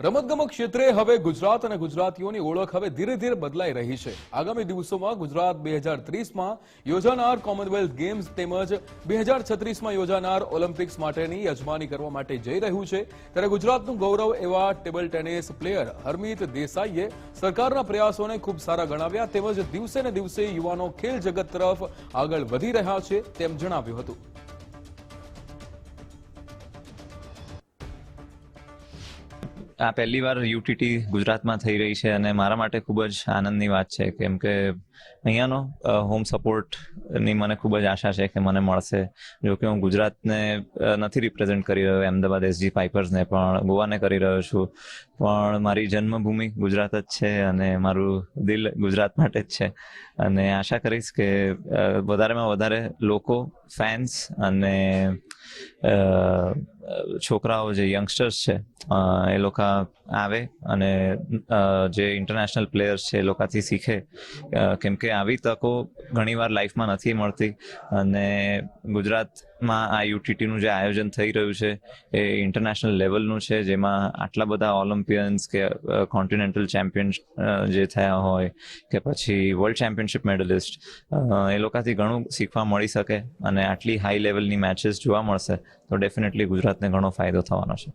રમતગમત ક્ષેત્રે હવે ગુજરાત અને ગુજરાતીઓની ઓળખ હવે ધીરે ધીરે બદલાઈ રહી છે. આગામી દિવસોમાં ગુજરાત 2030માં યોજાનાર કોમનવેલ્થ ગેમ્સ તેમજ 2036માં યોજાનાર ઓલિમ્પિક્સ માટેની યજમાની કરવા માટે જઈ રહ્યું છે. ત્યારે ગુજરાતનું ગૌરવ એવા ટેબલ ટેનિસ પ્લેયર હરમીત દેસાઈએ સરકારના પ્રયાસોને ખૂબ સારા ગણાવ્યા તેમજ દિવસે ને દિવસે યુવાનો ખેલ જગત તરફ આગળ વધી રહ્યા છે તેમ જણાવ્યું હતું. આ પહેલી વાર યુટીટી ગુજરાતમાં થઈ રહી છે અને મારા માટે ખૂબ જ આનંદની વાત છે, કેમ કે અહીંયાનો હોમ સપોર્ટની મને ખૂબ જ આશા છે કે મને મળશે. જો કે હું ગુજરાતને નથી રિપ્રેઝેન્ટ કરી રહ્યો, અમદાવાદ એસજી પાઇપર્સને, પણ ગોવાને કરી રહ્યો છું. પણ મારી જન્મભૂમિ ગુજરાત જ છે અને મારું દિલ ગુજરાત માટે જ છે. અને આશા કરીશ કે વધારેમાં વધારે લોકો, ફેન્સ અને છોકરાઓ જે યંગસ્ટર્સ છે એ લોકો આવે અને જે ઇન્ટરનેશનલ પ્લેયર્સ છે એ લોકોથી શીખે, કેમ કે આવી તકો ઘણીવાર લાઈફમાં નથી મળતી. અને ગુજરાતમાં આ યુટીટીનું જે આયોજન થઈ રહ્યું છે એ ઇન્ટરનેશનલ લેવલનું છે, જેમાં આટલા બધા ઓલિમ્પિયન્સ કે કોન્ટિનેન્ટલ ચેમ્પિયન જે થયા હોય કે પછી વર્લ્ડ ચેમ્પિયનશિપ મેડલિસ્ટ, એ લોકોથી ઘણું શીખવા મળી શકે અને આટલી હાઈ લેવલની મેચીસ જોવા મળશે તો ડેફિનેટલી ગુજરાતને ઘણો ફાયદો થવાનો છે.